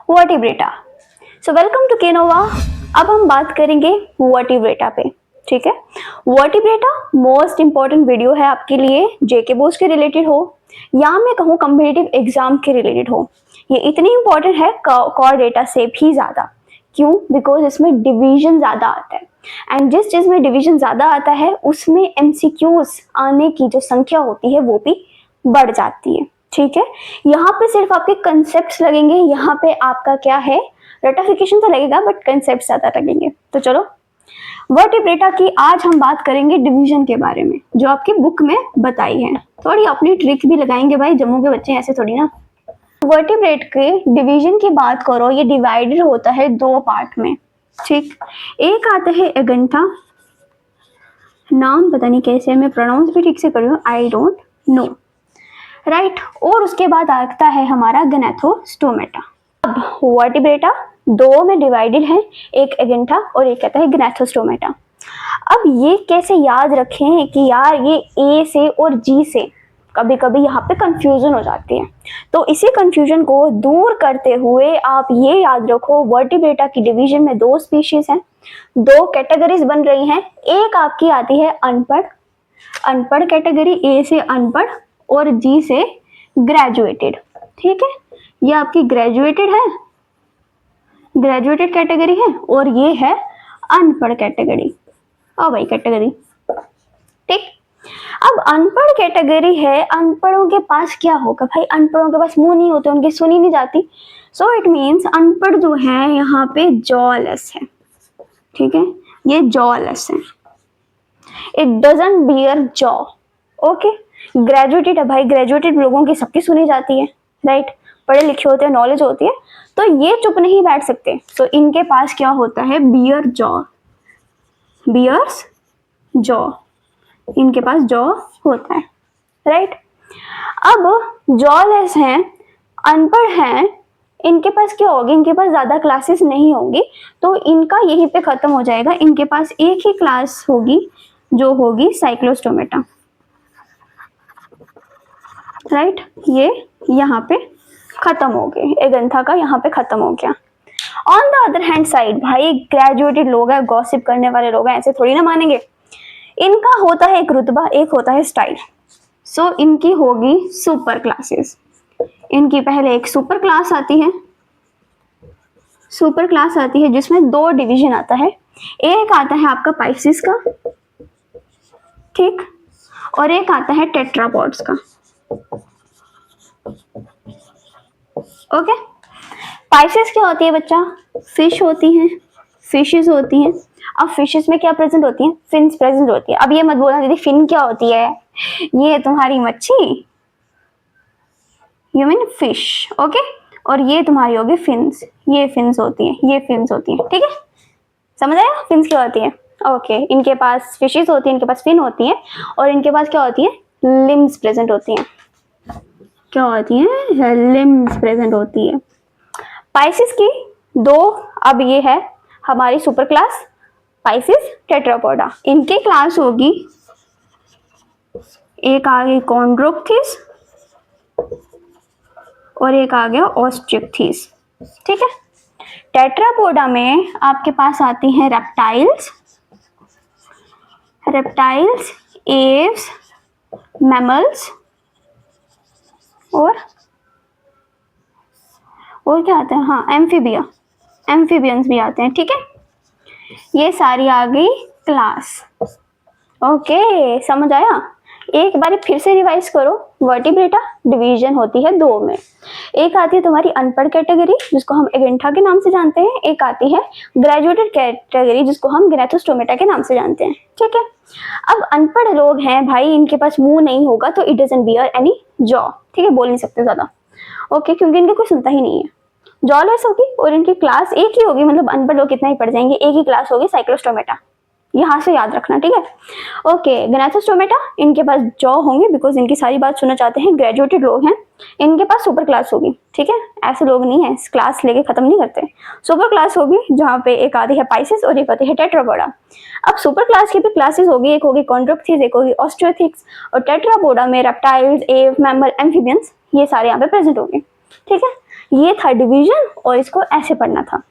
Vertebrata. So welcome to Kenova. अब हम बात करेंगे वर्टिब्रेटा पे, ठीक है। वर्टिब्रेटा मोस्ट इंपॉर्टेंट वीडियो है आपके लिए, जेके बोस के रिलेटेड हो या मैं कहूँ कम्पिटिटिव एग्जाम के रिलेटेड हो। ये इतनी इंपॉर्टेंट है कॉर डेटा से भी ज़्यादा। क्यों? बिकॉज इसमें डिवीजन ज़्यादा आता है, एंड जिस चीज़ में डिवीजन ज़्यादा आता है उसमें एमसीक्यूज आने की जो संख्या होती है वो भी बढ़ जाती है, ठीक है। यहाँ पे सिर्फ आपके कंसेप्ट लगेंगे, यहाँ पे आपका क्या है, रटिफिकेशन तो लगेगा बट कंसेप्ट ज़्यादा लगेंगे। तो चलो वर्टिब्रेटा की आज हम बात करेंगे डिवीजन के बारे में, जो आपकी बुक में बताई है। थोड़ी अपनी ट्रिक भी लगाएंगे भाई, जम्मू के बच्चे ऐसे थोड़ी ना। वर्टिब्रेट के डिवीजन की बात करो, ये डिवाइडेड होता है दो पार्ट में, ठीक। एक आता है एगेंटा, नाम पता नहीं कैसे मैं प्रोनाउंस भी ठीक से कर रही हूँ, आई डोंट नो, राइट। और उसके बाद आता है हमारा गैनाथोस्टोमेटा। अब वर्टिब्रेटा दो में डिवाइडेड है, एक एगेंटा और एक कहता है गैनाथोस्टोमेटा। अब ये कैसे याद रखें कि यार ये ए से और जी से कभी कभी यहाँ पे कंफ्यूजन हो जाती है, तो इसी कंफ्यूजन को दूर करते हुए आप ये याद रखो, वर्टिब्रेटा की डिवीजन में दो स्पीशीज हैं, दो कैटेगरीज बन रही हैं। एक आपकी आती है अनपढ़, अनपढ़ कैटेगरी, ए से अनपढ़ और जी से ग्रेजुएटेड, ठीक है। ये आपकी ग्रेजुएटेड है, ग्रेजुएटेड कैटेगरी है, और ये है अनपढ़ कैटेगरी। ओ भाई कैटेगरी, ठीक। अब अनपढ़ कैटेगरी है, अनपढ़ों के पास क्या होगा भाई, अनपढ़ों के पास मुंह नहीं होते, उनकी सुनी नहीं जाती। सो इट मीन्स अनपढ़ जो है यहाँ पे जॉलेस है, ठीक है, ये जॉलेस है, it doesn't bear jaw, okay. Graduated है भाई, ग्रेजुएटेड लोगों की सबकी सुनी जाती है, राइट, पढ़े लिखे होते हैं, नॉलेज होती है, तो ये चुप नहीं बैठ सकते। तो इनके पास क्या होता है, बियर जॉ, बियर्स जॉ, इनके पास जॉ होता है, राइट। अब जॉलेस हैं, अनपढ़ हैं, इनके पास क्या होगी, इनके पास ज्यादा क्लासेस नहीं होंगी, तो इनका यहीं पे खत्म हो जाएगा। इनके पास एक ही क्लास होगी जो होगी साइक्लोस्टोमेटा, राइट। ये यहाँ पे खत्म हो गए, एगेंथा का यहाँ पे खत्म हो गया। On the other hand side भाई ग्रेजुएटेड लोग हैं, गॉसिप करने वाले लोग हैं, ऐसे थोड़ी ना मानेंगे। इनका होता है एक रुतबा, एक होता है स्टाइल। सो इनकी होगी सुपर क्लासेस। इनकी पहले एक सुपर क्लास आती है, सुपर क्लास आती है जिसमें दो डिवीजन आता है। एक आता है आपका पाइसिस का, ठीक, और एक आता है टेट्रापॉड्स का, ओके। पाइसिस क्या होती है बच्चा, फिश होती हैं, फिशेस होती हैं। अब फिशेस में क्या प्रेजेंट होती हैं, फिन्स प्रेजेंट होती है। अब ये मत बोलना दीदी फिन क्या होती है, ये तुम्हारी मच्छी, यू मीन फिश, ओके। और ये तुम्हारी होगी फिन्स, ये फिन्स होती है, ये फिन्स होती है, ठीक है, समझ आया फिन्स क्या होती है, ओके। इनके पास फिशेस होती है, इनके पास फिन होती है, और इनके पास क्या होती है, लिम्स प्रेजेंट होती हैं। क्या होती है, लिम्स प्रेजेंट होती है। पाइसिस की दो, अब ये है हमारी सुपर क्लास पाइसिस टेट्रापोडा। इनकी क्लास होगी, एक आ गई कॉन्ड्रोक्थिस और एक आ गया ऑस्ट्रिक्थिस, ठीक है। टेट्रापोडा में आपके पास आती हैं रेप्टाइल्स, रेप्टाइल्स, एव्स, मैमल्स, और क्या आता है, हाँ एम्फीबिया, एम्फीबियंस भी आते हैं, ठीक है। ये सारी आ गई क्लास, ओके, समझ आया। एक बार फिर से रिवाइज करो, वर्टिब्रेटा डिवीजन होती है दो में। एक आती है तुम्हारी अनपढ़ कैटेगरी जिसको हम एगेंटा के नाम से जानते हैं, एक आती है ग्रेजुएटेड कैटेगरी जिसको हम गैनाथोस्टोमेटा के नाम से जानते हैं, ठीक है। अब अनपढ़ लोग हैं भाई, इनके पास मुंह नहीं होगा तो it doesn't bear any jaw, ठीक है, बोल नहीं सकते ज्यादा, ओके, क्योंकि इनके कोई सुनता ही नहीं है। जॉलेस होगी और इनकी क्लास एक ही होगी, मतलब अनपढ़ लोग कितना ही पढ़ जाएंगे, एक ही क्लास होगी साइक्लोस्टोमेटा, यहाँ से याद रखना, ठीक है, ओके। गैनाथोस्टोमेटा इनके पास जॉ होंगे बिकॉज इनकी सारी बात सुनना चाहते हैं, ग्रेजुएटेड लोग हैं, इनके पास सुपर क्लास होगी, ठीक है, ऐसे लोग नहीं है क्लास लेके खत्म नहीं करते। सुपर क्लास होगी जहाँ पे एक आती है पाइसिस और एक आती है टेट्रापोडा। अब सुपर क्लास की भी क्लासेस होगी, एक होगी कॉन्ड्रोक्थिस, एक होगी ऑस्ट्रियोथिक्स, और टेट्रापोडा में रेप्टाइल्स, एव, मैमल, एम्फीबियंस, ये सारे यहाँ पे प्रेजेंट होंगे, ठीक है। ये था डिवीजन और इसको ऐसे पढ़ना था।